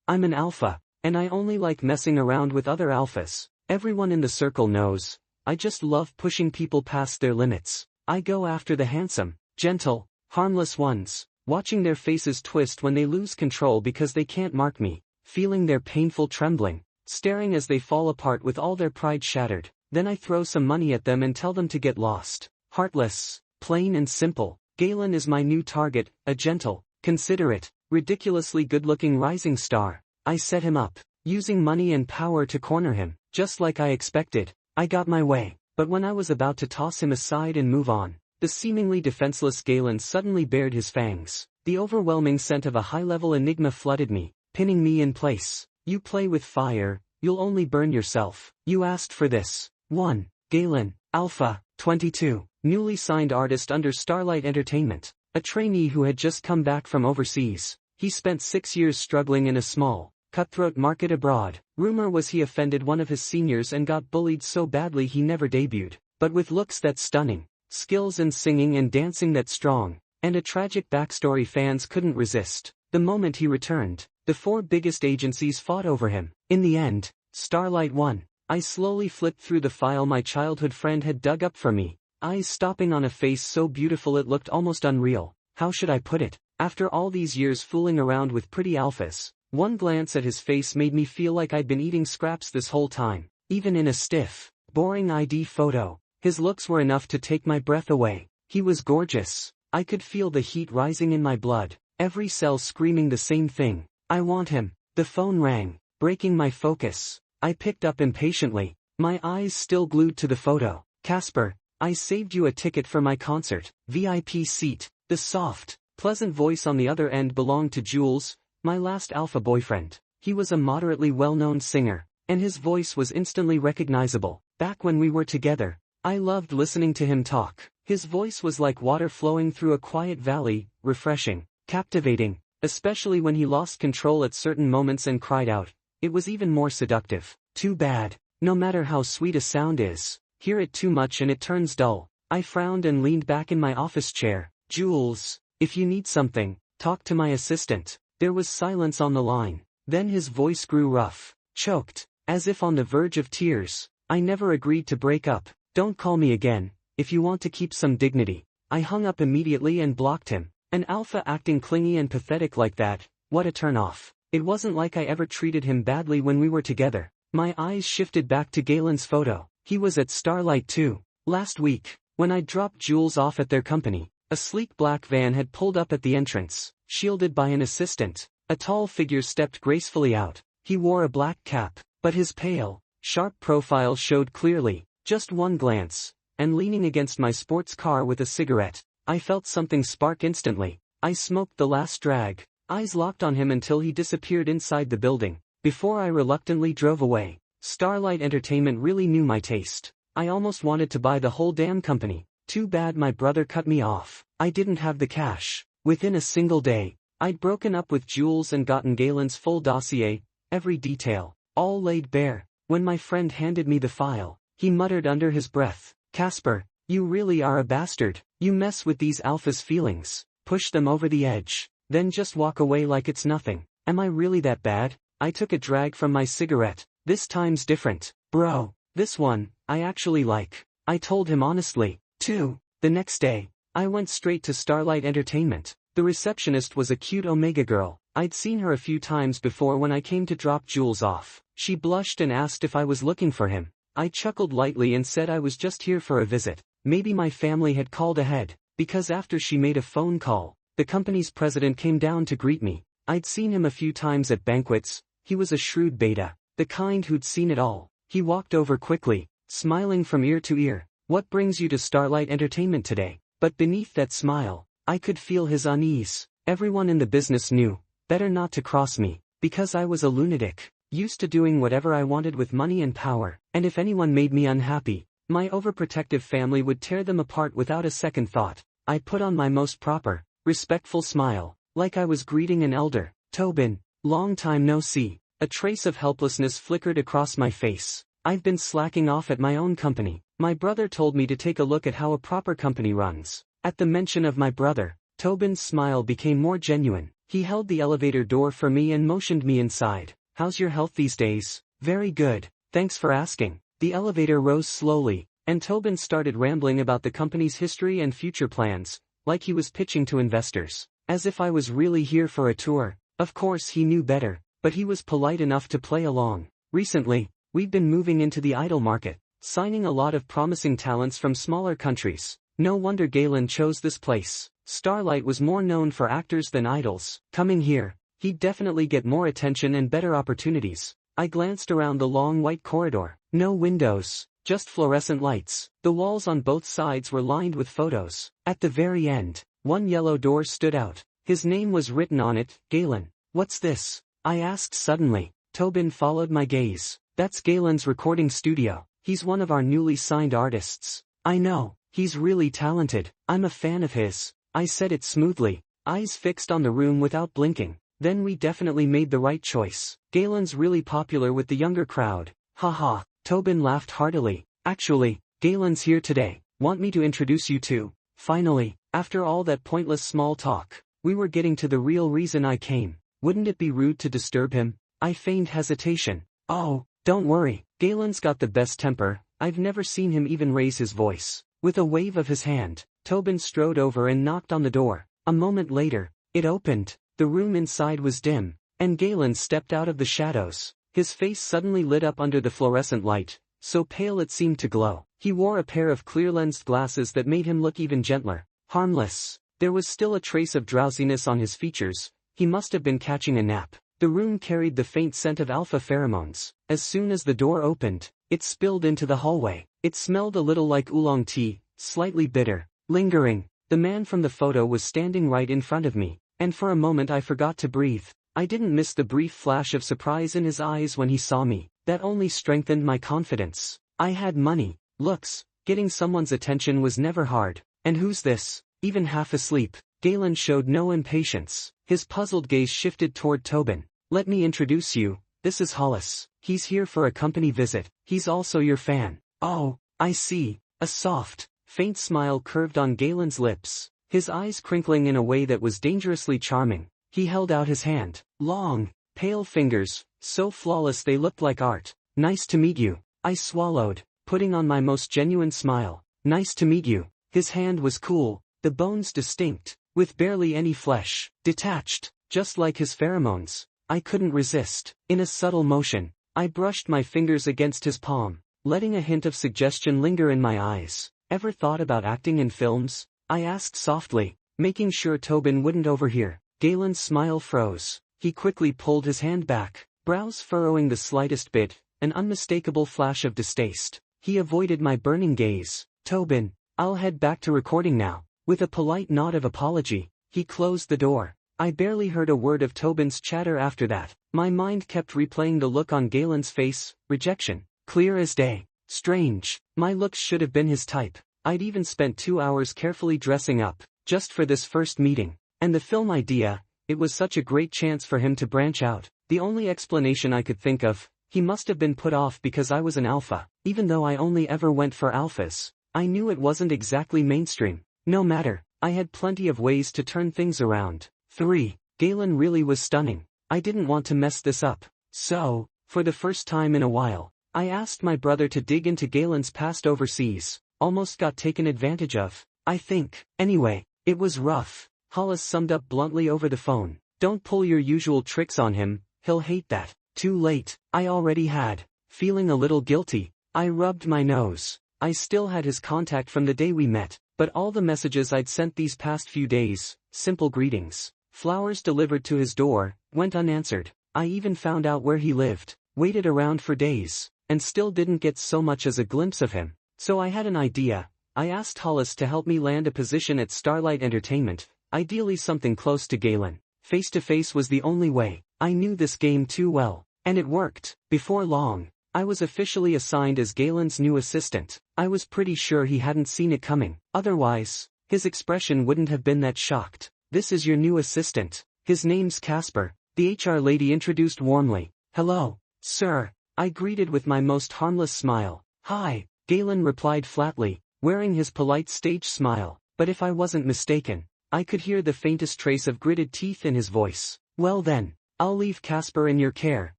I'm an alpha, and I only like messing around with other alphas. Everyone in the circle knows. I just love pushing people past their limits. I go after the handsome, gentle, harmless ones, watching their faces twist when they lose control because they can't mark me, feeling their painful trembling, staring as they fall apart with all their pride shattered. Then I throw some money at them and tell them to get lost. Heartless, plain and simple. Galen is my new target, a gentle, considerate, ridiculously good-looking rising star. I set him up, using money and power to corner him, just like I expected. I got my way, but when I was about to toss him aside and move on, the seemingly defenseless Galen suddenly bared his fangs. The overwhelming scent of a high-level Enigma flooded me, pinning me in place. You play with fire, you'll only burn yourself. You asked for this. 1. Galen, Alpha, 22, newly signed artist under Starlight Entertainment, a trainee who had just come back from overseas. He spent 6 years struggling in a small, cutthroat market abroad. Rumor was he offended one of his seniors and got bullied so badly he never debuted. But with looks that stunning, skills in singing and dancing that strong, and a tragic backstory fans couldn't resist. The moment he returned, the 4 biggest agencies fought over him. In the end, Starlight won. I slowly flipped through the file my childhood friend had dug up for me, eyes stopping on a face so beautiful it looked almost unreal. How should I put it? After all these years fooling around with pretty alphas, one glance at his face made me feel like I'd been eating scraps this whole time. Even in a stiff, boring ID photo, his looks were enough to take my breath away. He was gorgeous. I could feel the heat rising in my blood, every cell screaming the same thing. I want him. The phone rang, breaking my focus. I picked up impatiently, my eyes still glued to the photo. Casper, I saved you a ticket for my concert, VIP seat. The soft, pleasant voice on the other end belonged to Jules, my last alpha boyfriend. He was a moderately well-known singer, and his voice was instantly recognizable. Back when we were together, I loved listening to him talk. His voice was like water flowing through a quiet valley, refreshing, captivating, especially when he lost control at certain moments and cried out. It was even more seductive. Too bad. No matter how sweet a sound is, hear it too much and it turns dull. I frowned and leaned back in my office chair. Jules, if you need something, talk to my assistant. There was silence on the line. Then his voice grew rough, choked, as if on the verge of tears. I never agreed to break up. Don't call me again, if you want to keep some dignity. I hung up immediately and blocked him. An alpha acting clingy and pathetic like that, what a turn-off. It wasn't like I ever treated him badly when we were together. My eyes shifted back to Galen's photo. He was at Starlight too. Last week, when I dropped Jules off at their company, a sleek black van had pulled up at the entrance, shielded by an assistant. A tall figure stepped gracefully out. He wore a black cap, but his pale, sharp profile showed clearly. Just one glance, and leaning against my sports car with a cigarette, I felt something spark instantly. I smoked the last drag, eyes locked on him until he disappeared inside the building, before I reluctantly drove away. Starlight Entertainment really knew my taste. I almost wanted to buy the whole damn company. Too bad my brother cut me off. I didn't have the cash. Within a single day, I'd broken up with Jules and gotten Galen's full dossier, every detail, all laid bare. When my friend handed me the file, he muttered under his breath, Casper, you really are a bastard. You mess with these alphas' feelings, push them over the edge, then just walk away like it's nothing. Am I really that bad? I took a drag from my cigarette. This time's different, bro. This one, I actually like. I told him honestly. 2. The next day, I went straight to Starlight Entertainment. The receptionist was a cute Omega girl. I'd seen her a few times before when I came to drop Jules off. She blushed and asked if I was looking for him. I chuckled lightly and said I was just here for a visit. Maybe my family had called ahead, because after she made a phone call, the company's president came down to greet me. I'd seen him a few times at banquets. He was a shrewd beta, the kind who'd seen it all. He walked over quickly, smiling from ear to ear. What brings you to Starlight Entertainment today? But beneath that smile, I could feel his unease. Everyone in the business knew, better not to cross me, because I was a lunatic, used to doing whatever I wanted with money and power, and if anyone made me unhappy, my overprotective family would tear them apart without a second thought. I put on my most proper, respectful smile, like I was greeting an elder. Tobin, long time no see. A trace of helplessness flickered across my face. I've been slacking off at my own company. My brother told me to take a look at how a proper company runs. At the mention of my brother, Tobin's smile became more genuine. He held the elevator door for me and motioned me inside. How's your health these days? Very good, thanks for asking. The elevator rose slowly, and Tobin started rambling about the company's history and future plans, like he was pitching to investors. As if I was really here for a tour. Of course he knew better, but he was polite enough to play along. Recently, we've been moving into the idol market, signing a lot of promising talents from smaller countries. No wonder Galen chose this place. Starlight was more known for actors than idols. Coming here, he'd definitely get more attention and better opportunities. I glanced around the long white corridor. No windows, just fluorescent lights. The walls on both sides were lined with photos. At the very end, one yellow door stood out. His name was written on it, Galen. What's this? I asked suddenly. Tobin followed my gaze. That's Galen's recording studio. He's one of our newly signed artists. I know, he's really talented. I'm a fan of his. I said it smoothly, eyes fixed on the room without blinking. Then we definitely made the right choice. Galen's really popular with the younger crowd. Haha, Tobin laughed heartily. Actually, Galen's here today. Want me to introduce you to? Finally, after all that pointless small talk, we were getting to the real reason I came. Wouldn't it be rude to disturb him? I feigned hesitation. Oh, don't worry, Galen's got the best temper. I've never seen him even raise his voice. With a wave of his hand, Tobin strode over and knocked on the door. A moment later, it opened. The room inside was dim, and Galen stepped out of the shadows. His face suddenly lit up under the fluorescent light, so pale it seemed to glow. He wore a pair of clear-lensed glasses that made him look even gentler. Harmless. There was still a trace of drowsiness on his features. He must have been catching a nap. The room carried the faint scent of alpha pheromones. As soon as the door opened, it spilled into the hallway. It smelled a little like oolong tea, slightly bitter, lingering. The man from the photo was standing right in front of me, and for a moment I forgot to breathe. I didn't miss the brief flash of surprise in his eyes when he saw me. That only strengthened my confidence. I had money, looks, getting someone's attention was never hard. And who's this? Even half asleep. Galen showed no impatience. His puzzled gaze shifted toward Tobin. Let me introduce you, this is Hollis. He's here for a company visit. He's also your fan. Oh, I see. A soft, faint smile curved on Galen's lips, his eyes crinkling in a way that was dangerously charming. He held out his hand. Long, pale fingers, so flawless they looked like art. Nice to meet you. I swallowed, putting on my most genuine smile. Nice to meet you. His hand was cool, the bones distinct, with barely any flesh, detached, just like his pheromones. I couldn't resist. In a subtle motion, I brushed my fingers against his palm, letting a hint of suggestion linger in my eyes. Ever thought about acting in films? I asked softly, making sure Tobin wouldn't overhear. Galen's smile froze. He quickly pulled his hand back, brows furrowing the slightest bit, an unmistakable flash of distaste. He avoided my burning gaze. Tobin, I'll head back to recording now. With a polite nod of apology, he closed the door. I barely heard a word of Tobin's chatter after that. My mind kept replaying the look on Galen's face, rejection, clear as day. Strange, my looks should have been his type. I'd even spent 2 hours carefully dressing up, just for this first meeting. And the film idea, it was such a great chance for him to branch out. The only explanation I could think of, he must have been put off because I was an alpha. Even though I only ever went for alphas, I knew it wasn't exactly mainstream. No matter, I had plenty of ways to turn things around. 3. Galen really was stunning. I didn't want to mess this up. So, for the first time in a while, I asked my brother to dig into Galen's past overseas. Almost got taken advantage of, I think. Anyway, it was rough. Hollis summed up bluntly over the phone. Don't pull your usual tricks on him, he'll hate that. Too late, I already had. Feeling a little guilty, I rubbed my nose. I still had his contact from the day we met, but all the messages I'd sent these past few days, simple greetings, flowers delivered to his door, went unanswered. I even found out where he lived, waited around for days, and still didn't get so much as a glimpse of him. So I had an idea. I asked Hollis to help me land a position at Starlight Entertainment, ideally something close to Galen. Face-to-face was the only way. I knew this game too well, and it worked. Before long, I was officially assigned as Galen's new assistant. I was pretty sure he hadn't seen it coming. Otherwise, his expression wouldn't have been that shocked. This is your new assistant. His name's Casper, the HR lady introduced warmly. Hello, sir. I greeted with my most harmless smile. Hi, Galen replied flatly, wearing his polite stage smile. But if I wasn't mistaken, I could hear the faintest trace of gritted teeth in his voice. Well then, I'll leave Casper in your care,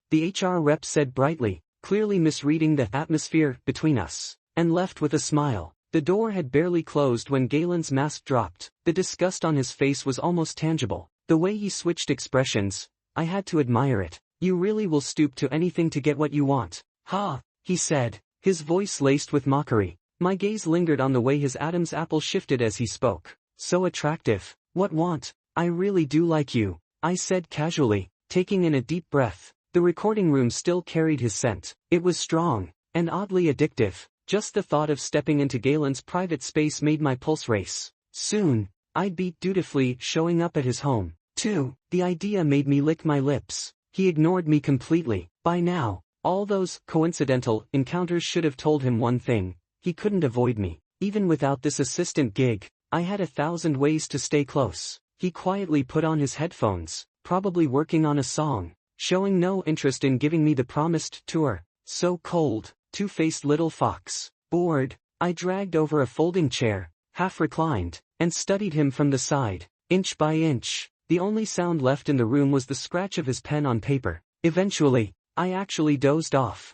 the HR rep said brightly, clearly misreading the atmosphere between us, and left with a smile. The door had barely closed when Galen's mask dropped. The disgust on his face was almost tangible. The way he switched expressions, I had to admire it. You really will stoop to anything to get what you want. Ha, he said, his voice laced with mockery. My gaze lingered on the way his Adam's apple shifted as he spoke. So attractive. What want? I really do like you, I said casually, taking in a deep breath. The recording room still carried his scent. It was strong, and oddly addictive. Just the thought of stepping into Galen's private space made my pulse race. Soon, I'd be dutifully showing up at his home, too. The idea made me lick my lips. He ignored me completely. By now, all those coincidental encounters should have told him one thing: he couldn't avoid me. Even without this assistant gig, I had 1,000 ways to stay close. He quietly put on his headphones, probably working on a song, showing no interest in giving me the promised tour. So cold, two-faced little fox. Bored, I dragged over a folding chair, half reclined, and studied him from the side, inch by inch. The only sound left in the room was the scratch of his pen on paper. Eventually, I actually dozed off.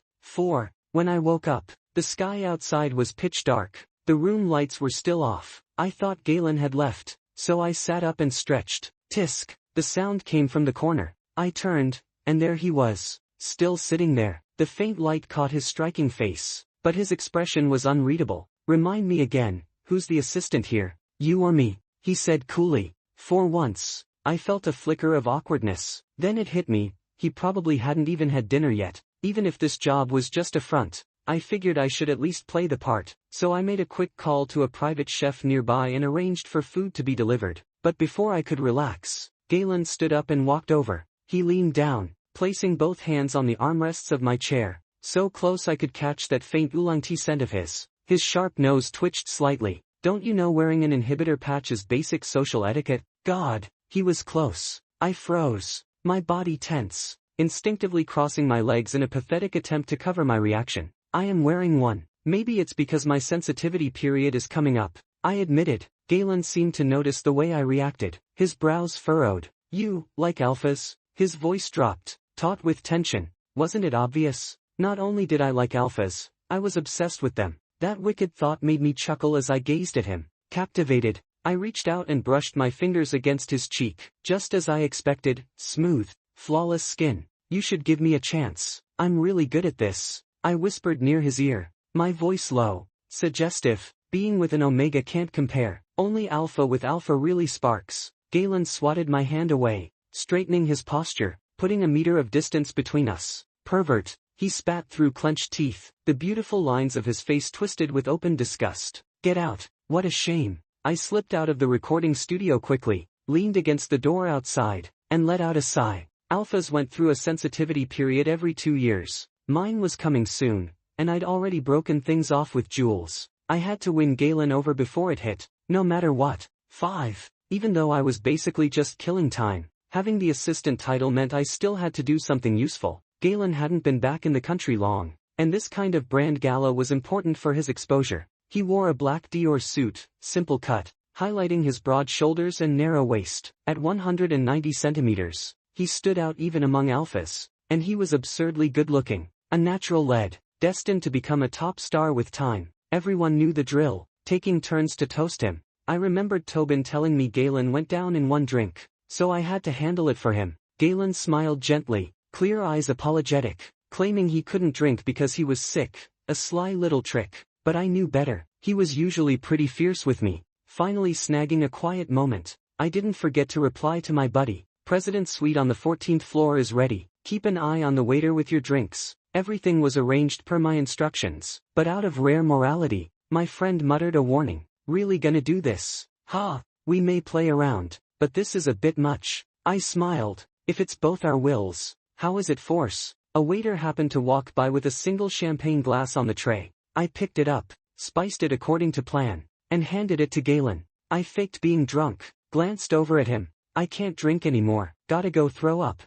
When I woke up, the sky outside was pitch dark. The room lights were still off. I thought Galen had left, so I sat up and stretched. Tisk! The sound came from the corner. I turned, and there he was, still sitting there. The faint light caught his striking face, but his expression was unreadable. Remind me again, who's the assistant here? You or me? He said coolly. For once, I felt a flicker of awkwardness. Then it hit me, he probably hadn't even had dinner yet. Even if this job was just a front, I figured I should at least play the part. So I made a quick call to a private chef nearby and arranged for food to be delivered. But before I could relax, Galen stood up and walked over. He leaned down, placing both hands on the armrests of my chair, so close I could catch that faint oolong tea scent of his. His sharp nose twitched slightly. Don't you know wearing an inhibitor patch is basic social etiquette? God, he was close. I froze, my body tense, instinctively crossing my legs in a pathetic attempt to cover my reaction. I am wearing one. Maybe it's because my sensitivity period is coming up, I admitted. Galen seemed to notice the way I reacted. His brows furrowed. You like alphas? His voice dropped, taut with tension. Wasn't it obvious? Not only did I like alphas, I was obsessed with them. That wicked thought made me chuckle as I gazed at him. Captivated, I reached out and brushed my fingers against his cheek. Just as I expected, smooth, flawless skin. You should give me a chance. I'm really good at this, I whispered near his ear, my voice low, suggestive. Being with an Omega can't compare. Only alpha with alpha really sparks. Galen swatted my hand away, straightening his posture, putting a meter of distance between us. Pervert, he spat through clenched teeth. The beautiful lines of his face twisted with open disgust. Get out, what a shame. I slipped out of the recording studio quickly, leaned against the door outside, and let out a sigh. Alphas went through a sensitivity period every 2 years. Mine was coming soon, and I'd already broken things off with Jules. I had to win Galen over before it hit, no matter what. 5. Even though I was basically just killing time, having the assistant title meant I still had to do something useful. Galen hadn't been back in the country long, and this kind of brand gala was important for his exposure. He wore a black Dior suit, simple cut, highlighting his broad shoulders and narrow waist. At 190 centimeters, he stood out even among alphas, and he was absurdly good-looking. A natural lead, destined to become a top star with time. Everyone knew the drill, taking turns to toast him. I remembered Tobin telling me Galen went down in one drink, so I had to handle it for him. Galen smiled gently, clear eyes apologetic, claiming he couldn't drink because he was sick, a sly little trick, but I knew better. He was usually pretty fierce with me. Finally snagging a quiet moment, I didn't forget to reply to my buddy. President's suite on the 14th floor is ready. Keep an eye on the waiter with your drinks. Everything was arranged per my instructions, but out of rare morality, my friend muttered a warning. Really gonna do this? Ha, we may play around, but this is a bit much. I smiled. If it's both our wills, how is it force? A waiter happened to walk by with a single champagne glass on the tray. I picked it up, spiced it according to plan, and handed it to Galen. I faked being drunk, glanced over at him. I can't drink anymore, gotta go throw up.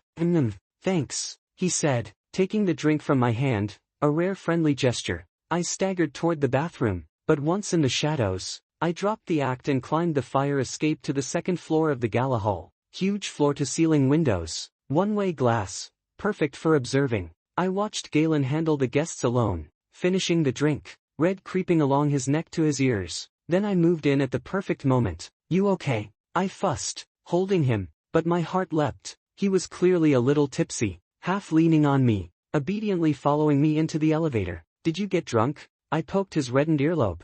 Thanks, he said, taking the drink from my hand, a rare friendly gesture. I staggered toward the bathroom, but once in the shadows, I dropped the act and climbed the fire escape to the second floor of the gala hall. Huge floor-to-ceiling windows, one-way glass, perfect for observing. I watched Galen handle the guests alone, finishing the drink, red creeping along his neck to his ears. Then I moved in at the perfect moment. "You okay?" I fussed, holding him, but my heart leapt. He was clearly a little tipsy, half leaning on me, obediently following me into the elevator. "Did you get drunk?" I poked his reddened earlobe.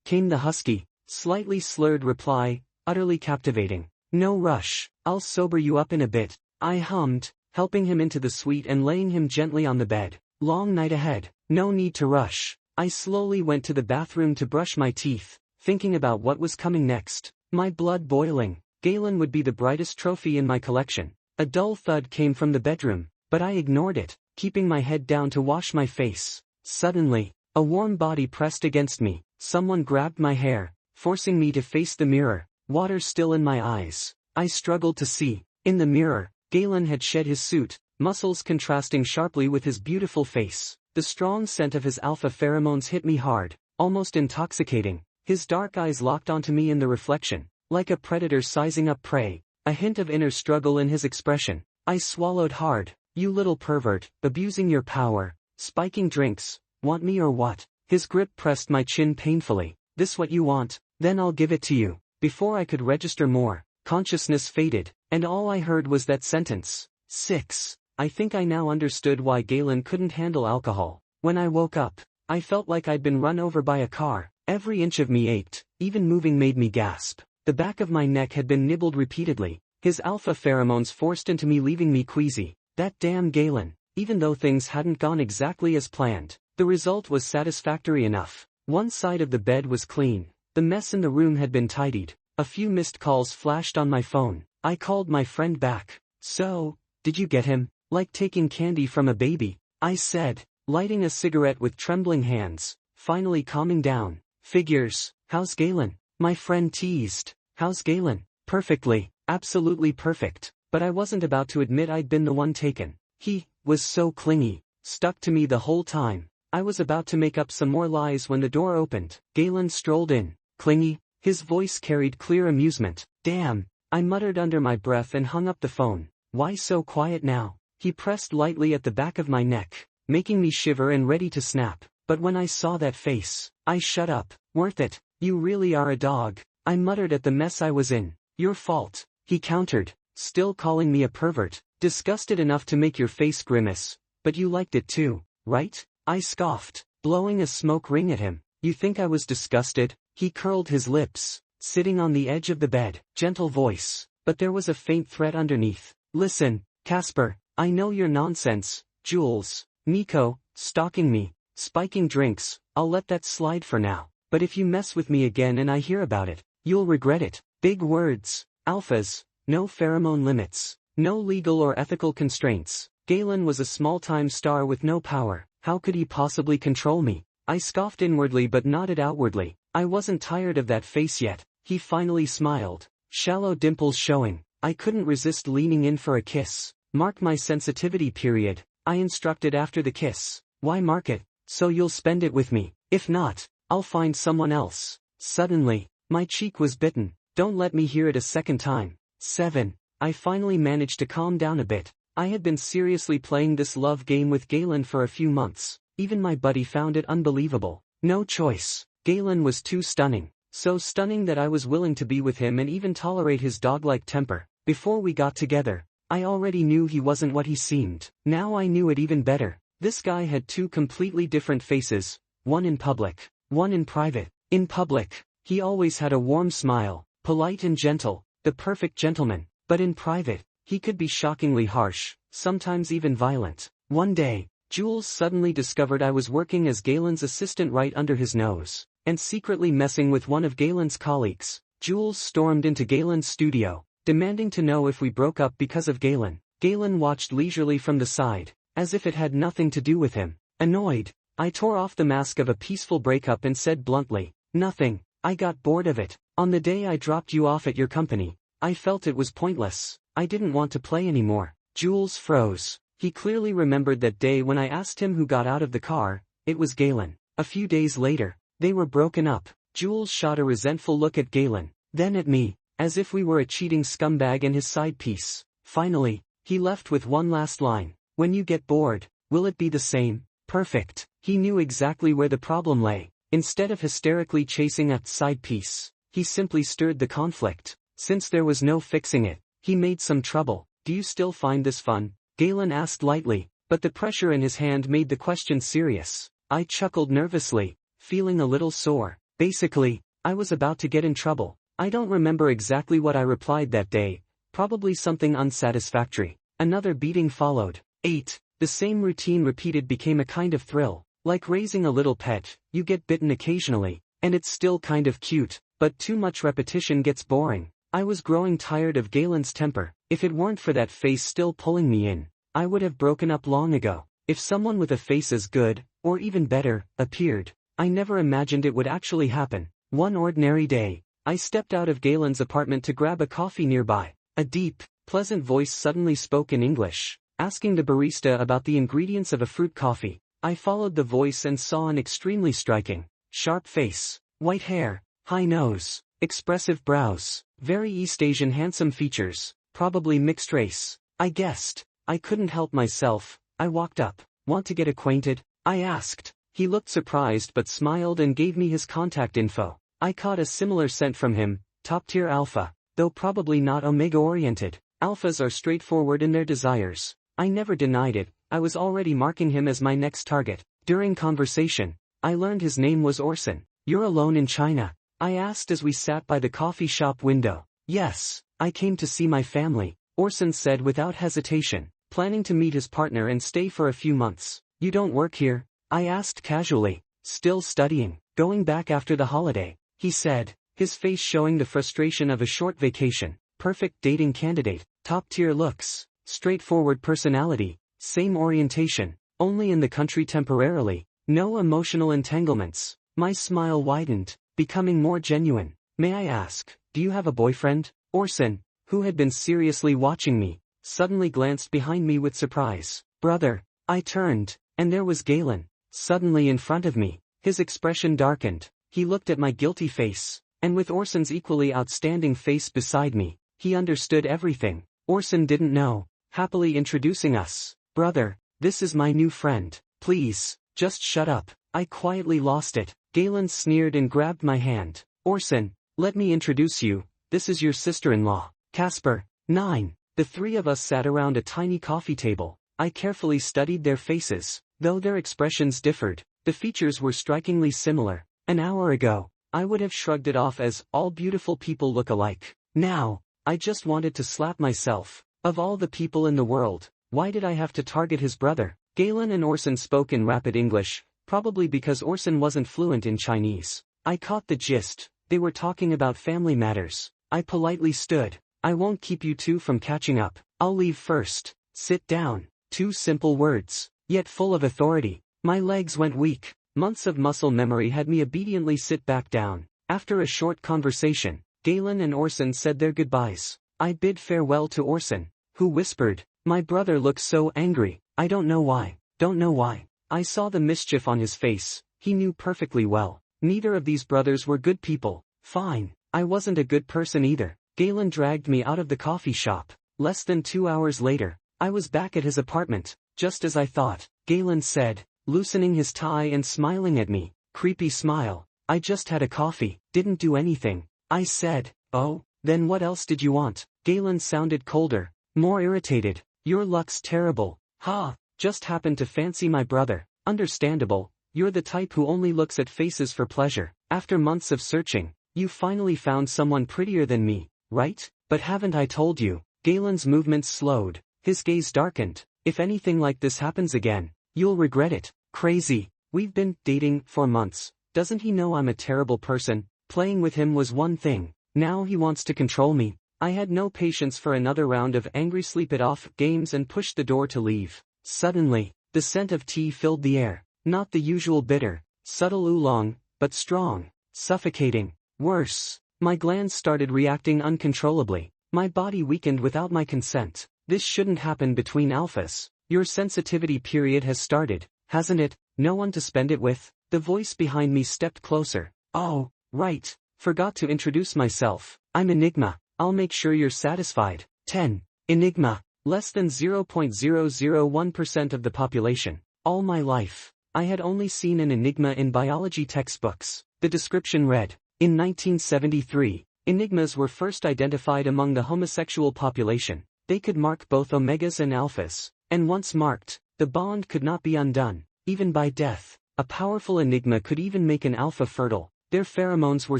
Came the husky, slightly slurred reply, utterly captivating. "No rush, I'll sober you up in a bit," I hummed, helping him into the suite and laying him gently on the bed. "Long night ahead, no need to rush." I slowly went to the bathroom to brush my teeth, thinking about what was coming next. My blood boiling. Galen would be the brightest trophy in my collection. A dull thud came from the bedroom, but I ignored it, keeping my head down to wash my face. Suddenly, a warm body pressed against me. Someone grabbed my hair, forcing me to face the mirror, water still in my eyes. I struggled to see. In the mirror, Galen had shed his suit, muscles contrasting sharply with his beautiful face. The strong scent of his alpha pheromones hit me hard, almost intoxicating. His dark eyes locked onto me in the reflection, like a predator sizing up prey, a hint of inner struggle in his expression. I swallowed hard. "You little pervert, abusing your power, spiking drinks, want me or what?" His grip pressed my chin painfully. "This what you want? Then I'll give it to you." Before I could register more, consciousness faded, and all I heard was that sentence. 6. I think I now understood why Galen couldn't handle alcohol. When I woke up, I felt like I'd been run over by a car. Every inch of me ached, even moving made me gasp. The back of my neck had been nibbled repeatedly, his alpha pheromones forced into me, leaving me queasy. That damn Galen. Even though things hadn't gone exactly as planned, the result was satisfactory enough. One side of the bed was clean, the mess in the room had been tidied. A few missed calls flashed on my phone. I called my friend back. "So, did you get him?" "Like taking candy from a baby," I said, lighting a cigarette with trembling hands, finally calming down. "Figures. How's Galen?" my friend teased. "How's Galen?" "Perfectly, absolutely perfect." But I wasn't about to admit I'd been the one taken. He was so clingy, stuck to me the whole time. I was about to make up some more lies when the door opened. Galen strolled in. "Clingy?" His voice carried clear amusement. "Damn," I muttered under my breath and hung up the phone. "Why so quiet now?" He pressed lightly at the back of my neck, making me shiver and ready to snap. But when I saw that face, I shut up. "Worth it. You really are a dog," I muttered at the mess I was in. "Your fault," he countered, still calling me a pervert. "Disgusted enough to make your face grimace, but you liked it too, right?" I scoffed, blowing a smoke ring at him. "You think I was disgusted?" He curled his lips, sitting on the edge of the bed. Gentle voice, but there was a faint threat underneath. "Listen, Casper, I know your nonsense, Jules, Nico, stalking me, spiking drinks, I'll let that slide for now. But if you mess with me again and I hear about it, you'll regret it." Big words. Alphas, no pheromone limits, no legal or ethical constraints. Galen was a small-time star with no power. How could he possibly control me? I scoffed inwardly but nodded outwardly. I wasn't tired of that face yet. He finally smiled, shallow dimples showing. I couldn't resist leaning in for a kiss. "Mark my sensitivity period," I instructed after the kiss. "Why mark it?" "So you'll spend it with me. If not, I'll find someone else." Suddenly, my cheek was bitten. "Don't let me hear it a second time." 7. I finally managed to calm down a bit. I had been seriously playing this love game with Galen for a few months. Even my buddy found it unbelievable. No choice. Galen was too stunning. So stunning that I was willing to be with him and even tolerate his dog-like temper. Before we got together, I already knew he wasn't what he seemed. Now I knew it even better. This guy had two completely different faces, one in public, one in private. In public, he always had a warm smile, polite and gentle, the perfect gentleman. But in private, he could be shockingly harsh, sometimes even violent. One day, Jules suddenly discovered I was working as Galen's assistant right under his nose, and secretly messing with one of Galen's colleagues. Jules stormed into Galen's studio, demanding to know if we broke up because of Galen. Galen watched leisurely from the side, as if it had nothing to do with him. Annoyed, I tore off the mask of a peaceful breakup and said bluntly, "Nothing, I got bored of it. On the day I dropped you off at your company, I felt it was pointless. I didn't want to play anymore." Jules froze. He clearly remembered that day when I asked him who got out of the car. It was Galen. A few days later, they were broken up. Jules shot a resentful look at Galen, then at me, as if we were a cheating scumbag and his side piece. Finally, he left with one last line. When you get bored, will it be the same? Perfect. He knew exactly where the problem lay. Instead of hysterically chasing a side piece, he simply stirred the conflict. Since there was no fixing it, he made some trouble. Do you still find this fun? Galen asked lightly, but the pressure in his hand made the question serious. I chuckled nervously, feeling a little sore. Basically, I was about to get in trouble. I don't remember exactly what I replied that day, probably something unsatisfactory. Another beating followed. 8. The same routine repeated became a kind of thrill. Like raising a little pet, you get bitten occasionally, and it's still kind of cute, but too much repetition gets boring. I was growing tired of Galen's temper. If it weren't for that face still pulling me in, I would have broken up long ago. If someone with a face as good, or even better, appeared, I never imagined it would actually happen. One ordinary day, I stepped out of Galen's apartment to grab a coffee nearby. A deep, pleasant voice suddenly spoke in English, asking the barista about the ingredients of a fruit coffee. I followed the voice and saw an extremely striking, sharp face, white hair, high nose, expressive brows, very East Asian handsome features, probably mixed race. I guessed. I couldn't help myself. I walked up. Want to get acquainted? I asked. He looked surprised but smiled and gave me his contact info. I caught a similar scent from him, top-tier alpha, though probably not omega-oriented. Alphas are straightforward in their desires. I never denied it. I was already marking him as my next target. During conversation, I learned his name was Orson. You're alone in China? I asked as we sat by the coffee shop window. Yes, I came to see my family, Orson said without hesitation, planning to meet his partner and stay for a few months. You don't work here? I asked casually. Still studying, going back after the holiday, he said, his face showing the frustration of a short vacation. Perfect dating candidate, top-tier looks, straightforward personality, same orientation, only in the country temporarily, no emotional entanglements. My smile widened, becoming more genuine. May I ask, do you have a boyfriend? Orson, who had been seriously watching me, suddenly glanced behind me with surprise. Brother. I turned, and there was Galen, suddenly in front of me. His expression darkened. He looked at my guilty face, and with Orson's equally outstanding face beside me, he understood everything. Orson didn't know, happily introducing us. Brother, this is my new friend. Please, just shut up. I quietly lost it. Galen sneered and grabbed my hand. Orson, let me introduce you, this is your sister-in-law, Casper. 9. The three of us sat around a tiny coffee table. I carefully studied their faces. Though their expressions differed, the features were strikingly similar. An hour ago, I would have shrugged it off as all beautiful people look alike. Now, I just wanted to slap myself. Of all the people in the world, why did I have to target his brother? Galen and Orson spoke in rapid English, probably because Orson wasn't fluent in Chinese. I caught the gist. They were talking about family matters. I politely stood. I won't keep you two from catching up. I'll leave first. Sit down. 2 simple words, yet full of authority. My legs went weak. Months of muscle memory had me obediently sit back down. After a short conversation, Galen and Orson said their goodbyes. I bid farewell to Orson, who whispered, "My brother looks so angry. I don't know why. Don't know why." I saw the mischief on his face. He knew perfectly well. Neither of these brothers were good people. Fine. I wasn't a good person either. Galen dragged me out of the coffee shop. Less than 2 hours later, I was back at his apartment, just as I thought. Galen said, loosening his tie and smiling at me. Creepy smile. I just had a coffee, didn't do anything. I said, oh, then what else did you want? Galen sounded colder, more irritated. Your luck's terrible. Ha, just happened to fancy my brother. Understandable, you're the type who only looks at faces for pleasure. After months of searching, you finally found someone prettier than me, right? But haven't I told you? Galen's movements slowed, his gaze darkened. If anything like this happens again, you'll regret it. Crazy. We've been dating for months. Doesn't he know I'm a terrible person? Playing with him was one thing. Now he wants to control me. I had no patience for another round of angry sleep it off games and pushed the door to leave. Suddenly, the scent of tea filled the air. Not the usual bitter, subtle oolong, but strong, suffocating. Worse, my glands started reacting uncontrollably. My body weakened without my consent. This shouldn't happen between alphas. Your sensitivity period has started, hasn't it? No one to spend it with? The voice behind me stepped closer. Oh, Right, forgot to introduce myself. I'm Enigma. I'll make sure you're satisfied. 10. Enigma. Less than 0.001% of the population. All my life, I had only seen an enigma in biology textbooks. The description read, in 1973, enigmas were first identified among the homosexual population. They could mark both omegas and alphas, and once marked, the bond could not be undone, even by death. A powerful enigma could even make an alpha fertile. Their pheromones were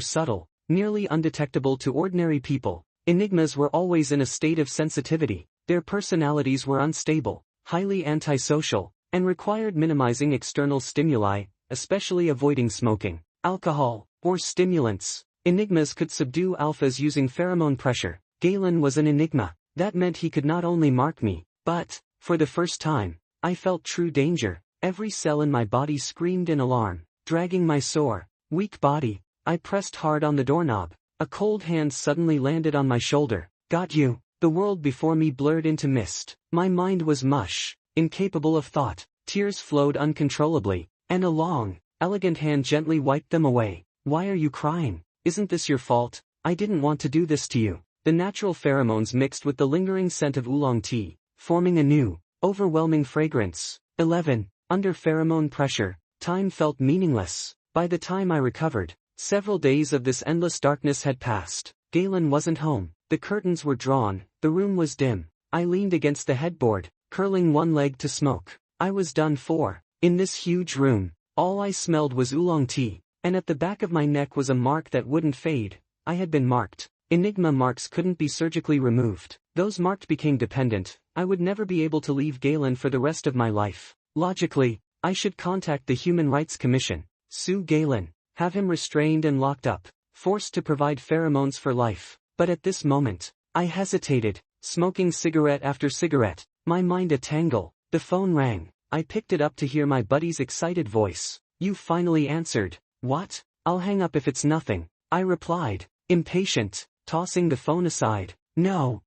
subtle, nearly undetectable to ordinary people. Enigmas were always in a state of sensitivity. Their personalities were unstable, highly antisocial, and required minimizing external stimuli, especially avoiding smoking, alcohol, or stimulants. Enigmas could subdue alphas using pheromone pressure. Galen was an enigma. That meant he could not only mark me, but, for the first time, I felt true danger. Every cell in my body screamed in alarm. Dragging my sore, weak body, I pressed hard on the doorknob. A cold hand suddenly landed on my shoulder. Got you. The world before me blurred into mist. My mind was mush, incapable of thought. Tears flowed uncontrollably, and a long, elegant hand gently wiped them away. Why are you crying? Isn't this your fault? I didn't want to do this to you. The natural pheromones mixed with the lingering scent of oolong tea, forming a new, overwhelming fragrance. 11. Under pheromone pressure, time felt meaningless. By the time I recovered, several days of this endless darkness had passed. Galen wasn't home. The curtains were drawn, the room was dim. I leaned against the headboard, curling one leg to smoke. I was done for. In this huge room, all I smelled was oolong tea, and at the back of my neck was a mark that wouldn't fade. I had been marked. Enigma marks couldn't be surgically removed. Those marked became dependent. I would never be able to leave Galen for the rest of my life. Logically, I should contact the Human Rights Commission, sue Galen, have him restrained and locked up, forced to provide pheromones for life. But at this moment, I hesitated, smoking cigarette after cigarette, my mind a tangle. The phone rang. I picked it up to hear my buddy's excited voice. You finally answered. What? I'll hang up if it's nothing, I replied, impatient, tossing the phone aside. No,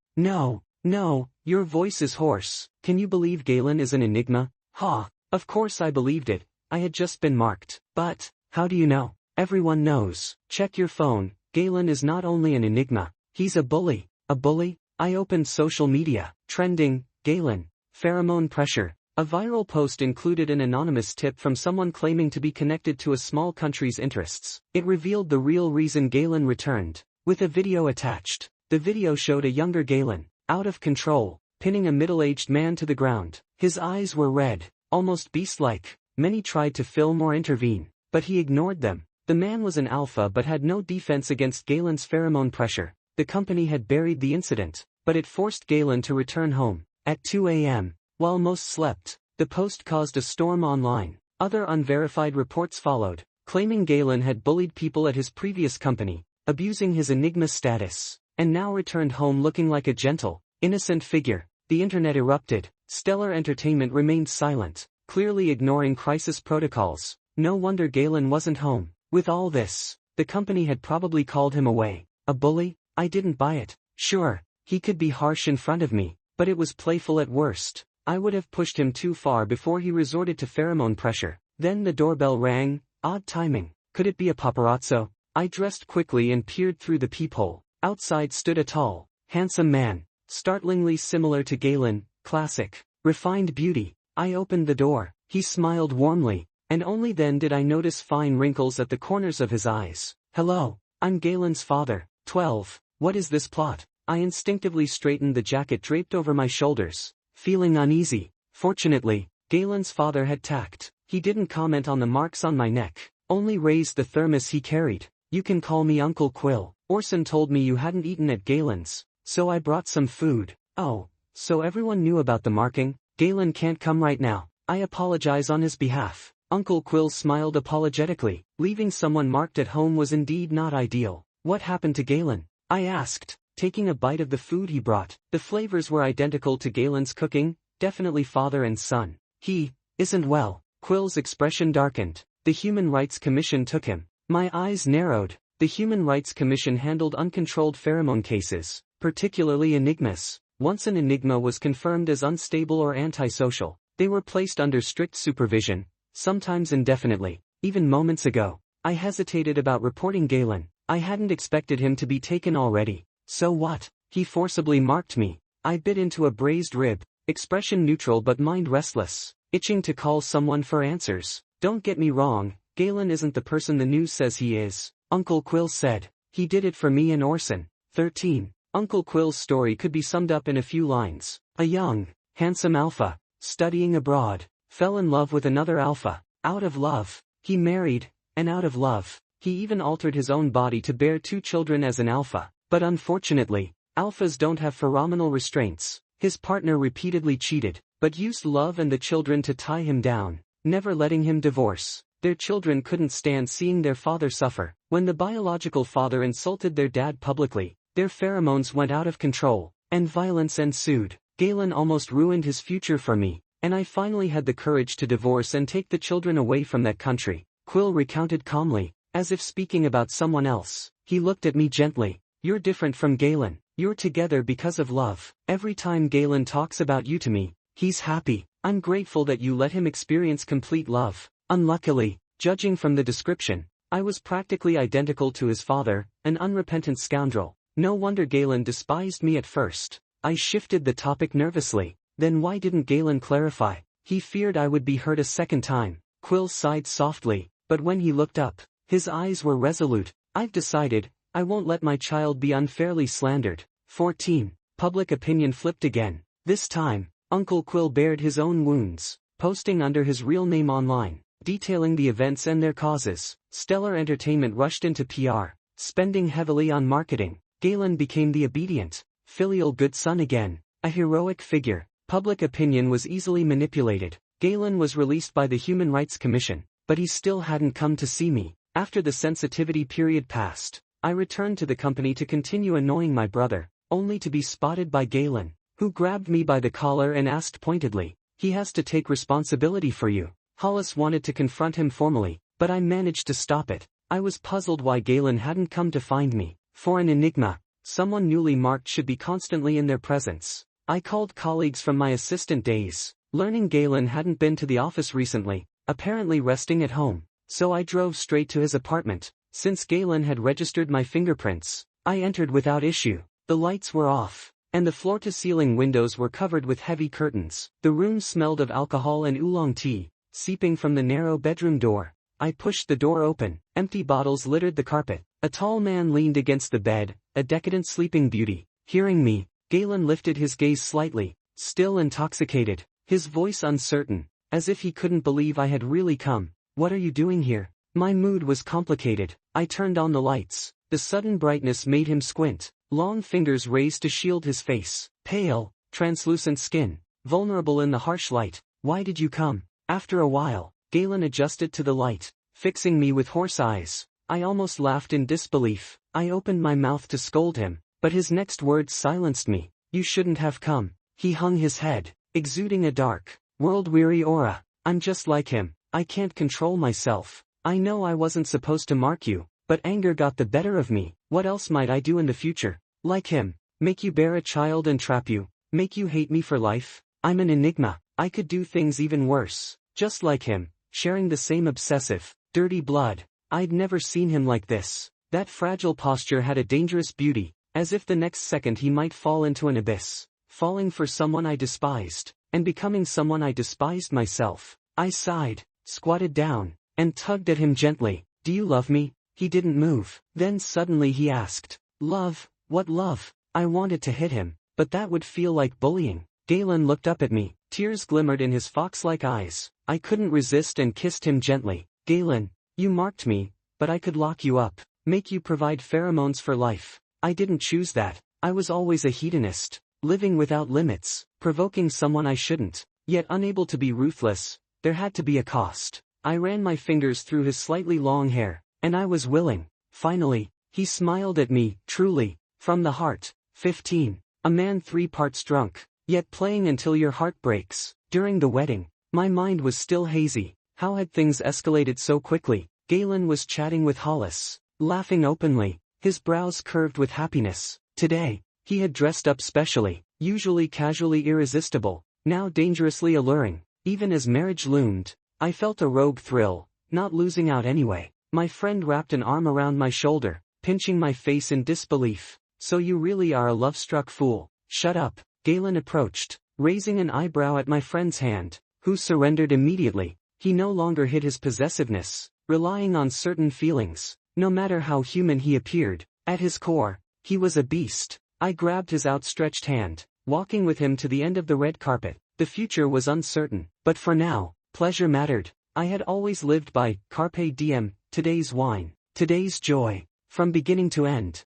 your voice is hoarse. Can you believe Galen is an enigma? Ha! Of course I believed it. I had just been marked. But, how do you know? Everyone knows. Check your phone. Galen is not only an enigma, he's a bully. A bully? I opened social media. Trending, Galen, pheromone pressure. A viral post included an anonymous tip from someone claiming to be connected to a small country's interests. It revealed the real reason Galen returned, with a video attached. The video showed a younger Galen, out of control, pinning a middle-aged man to the ground. His eyes were red, almost beast-like. Many tried to film or intervene, but he ignored them. The man was an alpha but had no defense against Galen's pheromone pressure. The company had buried the incident, but it forced Galen to return home. At 2 a.m., while most slept, the post caused a storm online. Other unverified reports followed, claiming Galen had bullied people at his previous company, abusing his enigma status, and now returned home looking like a gentle, innocent figure. The internet erupted. Stellar Entertainment remained silent, clearly ignoring crisis protocols. No wonder Galen wasn't home. With all this, the company had probably called him away. A bully? I didn't buy it. Sure, he could be harsh in front of me, but it was playful at worst. I would have pushed him too far before he resorted to pheromone pressure. Then the doorbell rang. Odd timing. Could it be a paparazzo? I dressed quickly and peered through the peephole. Outside stood a tall, handsome man, startlingly similar to Galen. Classic, refined beauty. I opened the door. He smiled warmly, and only then did I notice fine wrinkles at the corners of his eyes. Hello, I'm Galen's father. 12. What is this plot? I instinctively straightened the jacket draped over my shoulders, feeling uneasy. Fortunately, Galen's father had tact. He didn't comment on the marks on my neck, only raised the thermos he carried. You can call me Uncle Quill. Orson told me you hadn't eaten at Galen's, so I brought some food. Oh, so everyone knew about the marking? Galen can't come right now. I apologize on his behalf. Uncle Quill smiled apologetically. Leaving someone marked at home was indeed not ideal. What happened to Galen? I asked, taking a bite of the food he brought. The flavors were identical to Galen's cooking, definitely father and son. He isn't well. Quill's expression darkened. The Human Rights Commission took him. My eyes narrowed. The Human Rights Commission handled uncontrolled pheromone cases, particularly enigmas. Once an enigma was confirmed as unstable or antisocial, they were placed under strict supervision, sometimes indefinitely. Even moments ago, I hesitated about reporting Galen. I hadn't expected him to be taken already. So what? He forcibly marked me. I bit into a braised rib, expression neutral but mind restless, itching to call someone for answers. Don't get me wrong, Galen isn't the person the news says he is, Uncle Quill said. He did it for me and Orson. 13. Uncle Quill's story could be summed up in a few lines. A young, handsome alpha, studying abroad, fell in love with another alpha. Out of love, he married, and out of love, he even altered his own body to bear 2 children as an alpha. But unfortunately, alphas don't have pheromonal restraints. His partner repeatedly cheated, but used love and the children to tie him down, never letting him divorce. Their children couldn't stand seeing their father suffer. When the biological father insulted their dad publicly, their pheromones went out of control, and violence ensued. Galen almost ruined his future for me, and I finally had the courage to divorce and take the children away from that country. Quill recounted calmly, as if speaking about someone else. He looked at me gently. You're different from Galen. You're together because of love. Every time Galen talks about you to me, he's happy. I'm grateful that you let him experience complete love. Unluckily, judging from the description, I was practically identical to his father, an unrepentant scoundrel. No wonder Galen despised me at first. I shifted the topic nervously. Then why didn't Galen clarify? He feared I would be hurt a second time. Quill sighed softly, but when he looked up, his eyes were resolute. I've decided, I won't let my child be unfairly slandered. 14. Public opinion flipped again. This time, Uncle Quill bared his own wounds, posting under his real name online, detailing the events and their causes. Stellar Entertainment rushed into PR, spending heavily on marketing. Galen became the obedient, filial good son again, a heroic figure. Public opinion was easily manipulated. Galen was released by the Human Rights Commission, but he still hadn't come to see me. After the sensitivity period passed, I returned to the company to continue annoying my brother, only to be spotted by Galen, who grabbed me by the collar and asked pointedly, "He has to take responsibility for you." Hollis wanted to confront him formally, but I managed to stop it. I was puzzled why Galen hadn't come to find me. For an Enigma, someone newly marked should be constantly in their presence. I called colleagues from my assistant days, learning Galen hadn't been to the office recently, apparently resting at home, so I drove straight to his apartment. Since Galen had registered my fingerprints, I entered without issue. The lights were off, and the floor-to-ceiling windows were covered with heavy curtains. The room smelled of alcohol and oolong tea, seeping from the narrow bedroom door. I pushed the door open. Empty bottles littered the carpet. A tall man leaned against the bed, a decadent sleeping beauty. Hearing me, Galen lifted his gaze slightly, still intoxicated, his voice uncertain, as if he couldn't believe I had really come. "What are you doing here?" My mood was complicated. I turned on the lights. The sudden brightness made him squint, long fingers raised to shield his face. Pale, translucent skin, vulnerable in the harsh light. "Why did you come?" After a while, Galen adjusted to the light, fixing me with horse eyes. I almost laughed in disbelief. I opened my mouth to scold him, but his next words silenced me. "You shouldn't have come." He hung his head, exuding a dark, world-weary aura. "I'm just like him. I can't control myself. I know I wasn't supposed to mark you, but anger got the better of me. What else might I do in the future? Like him, make you bear a child and trap you, make you hate me for life? I'm an enigma. I could do things even worse, just like him, sharing the same obsessive, dirty blood. I'd never seen him like this. That fragile posture had a dangerous beauty, as if the next second he might fall into an abyss, falling for someone I despised, and becoming someone I despised myself. I sighed, squatted down, and tugged at him gently. "Do you love me?" He didn't move. Then suddenly he asked, "Love? What love?" I wanted to hit him, but that would feel like bullying. Galen looked up at me, tears glimmered in his fox-like eyes. I couldn't resist and kissed him gently. "Galen, you marked me, but I could lock you up, make you provide pheromones for life. I didn't choose that. I was always a hedonist, living without limits, provoking someone I shouldn't, yet unable to be ruthless. There had to be a cost." I ran my fingers through his slightly long hair, and I was willing. Finally, he smiled at me, truly, from the heart. 15. A man 3 parts drunk, yet playing until your heart breaks. During the wedding, my mind was still hazy. How had things escalated so quickly? Galen was chatting with Hollis, laughing openly, his brows curved with happiness. Today, he had dressed up specially, usually casually irresistible, now dangerously alluring. Even as marriage loomed, I felt a rogue thrill, not losing out anyway. My friend wrapped an arm around my shoulder, pinching my face in disbelief. So you really are a love-struck fool. Shut up. Galen approached, raising an eyebrow at my friend's hand, who surrendered immediately. He no longer hid his possessiveness, relying on certain feelings. No matter how human he appeared, at his core, he was a beast. I grabbed his outstretched hand, walking with him to the end of the red carpet. The future was uncertain, but for now, pleasure mattered. I had always lived by carpe diem, today's wine, today's joy, from beginning to end.